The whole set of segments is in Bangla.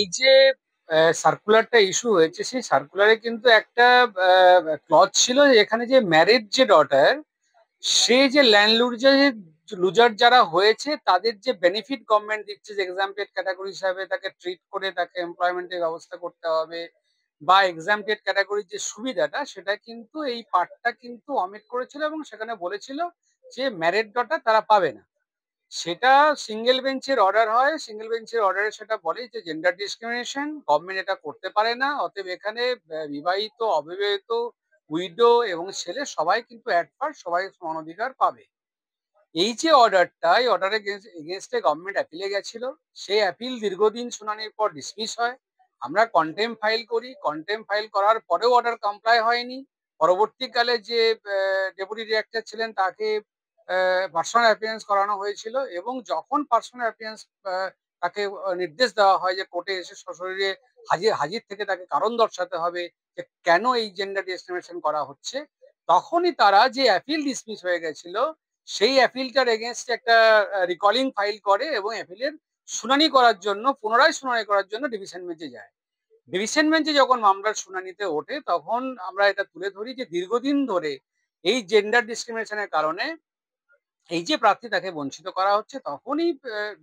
এই যে সার্কুলারটা ইস্যু হয়েছে, সেই সার্কুলারে কিন্তু একটা ক্লজ ছিল এখানে, যে ম্যারিড যে ডটার, সে যে ল্যান্ড লুজার যারা হয়েছে তাদের যে বেনিফিট গভর্নমেন্ট দিচ্ছে, যে এক্সামটেড ক্যাটাগরি হিসাবে তাকে ট্রিট করে তাকে এমপ্লয়মেন্টের ব্যবস্থা করতে হবে, বা এক্সামটেড ক্যাটাগরির যে সুবিধাটা, সেটা কিন্তু এই পার্টটা কিন্তু অমিট করেছিল এবং সেখানে বলেছিল যে ম্যারিড ডটার তারা পাবে না। সেটা সিঙ্গেল বেঞ্চের অর্ডার হয়, সিঙ্গেল বেঞ্চের অর্ডারে সেটা বলে যে জেন্ডার ডিসক্রিমিনেশন, গভর্নমেন্ট এটা করতে পারে না, অতএব এখানে বিবাহিত, অবিবাহিত, উইডো এবং ছেলে সবাই কিন্তু অ্যাট ফার্স্ট সবাই সমান অধিকার পাবে। এই যে অর্ডারটা, এই অর্ডারের এগেনস্টে গভর্নমেন্ট অ্যাপিলে গেছিল, সেই অ্যাপিল দীর্ঘদিন শুনানির পর ডিসমিস হয়। আমরা কন্টেম্প ফাইল করি, কন্টেম্প ফাইল করার পরেও অর্ডার কমপ্লাই হয়নি। পরবর্তীকালে যে ডেপুটি ডিরেক্টর ছিলেন তাকে পার্সোনাল অ্যাপিয়ারেন্স করানো হয়েছিল, এবং যখন পার্সোনাল অ্যাপিয়ারেন্স তাকে নির্দেশ দেওয়া হয় যে কোর্টে এসে সশরীরে হাজির হাজির থেকে তাকে কারণ দর্শাতে হবে যে কেন এই জেন্ডার ডিসক্রিমিনেশন করা হচ্ছে, তখনই তারা যে অ্যাপিল ডিসমিস হয়ে গেছিল সেই অ্যাপিলটার এগেনস্টে একটা রিকলিং ফাইল করে এবং অ্যাপিলের শুনানি করার জন্য, পুনরায় শুনানি করার জন্য ডিভিশন বেঞ্চে যায়। ডিভিশন বেঞ্চে যখন মামলার শুনানিতে ওঠে, তখন আমরা এটা তুলে ধরি যে দীর্ঘদিন ধরে এই জেন্ডার ডিসক্রিমিনেশনের কারণে এই যে প্রার্থী তাকে বঞ্চিত করা হচ্ছে। তখনই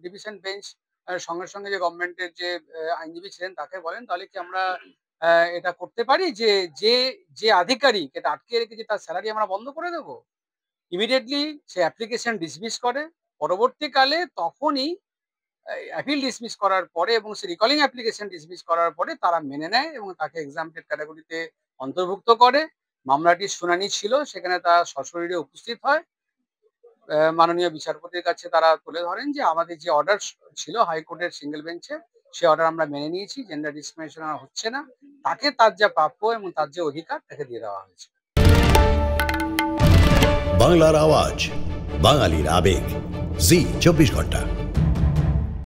ডিভিশন বেঞ্চ সঙ্গে সঙ্গে যে গভর্নমেন্টের যে আইনজীবী ছিলেন তাকে বলেন, তাহলে কি আমরা এটা করতে পারি যে যে যে আধিকারিক এটা আটকে রেখেছে তার স্যালারি আমরা বন্ধ করে দেবো। ইমিডিয়েটলি সে অ্যাপ্লিকেশন ডিসমিস করে। পরবর্তীকালে তখনই অ্যাপিল ডিসমিস করার পরে এবং সে রিকলিং অ্যাপ্লিকেশন ডিসমিস করার পরে তারা মেনে নেয় এবং তাকে এক্সামটেড ক্যাটাগরিতে অন্তর্ভুক্ত করে। মামলাটির শুনানি ছিল, সেখানে তারা সশরীরে উপস্থিত হয়। মাননীয় বিচারপতির কাছে তারা তুলে ধরেন যে আমাদের যে অর্ডার ছিল হাইকোর্টের সিঙ্গেল বেঞ্চে, সে অর্ডার আমরা মেনে নিয়েছি, জেন্ডার ডিসক্রিমিনেশন আর হচ্ছে না, তাকে তার যা প্রাপ্য এবং তার যে অধিকার তাকে দিয়ে দেওয়া হয়েছে। বাংলার আওয়াজ, বাঙালির আবেগ, জি 24 ঘন্টা।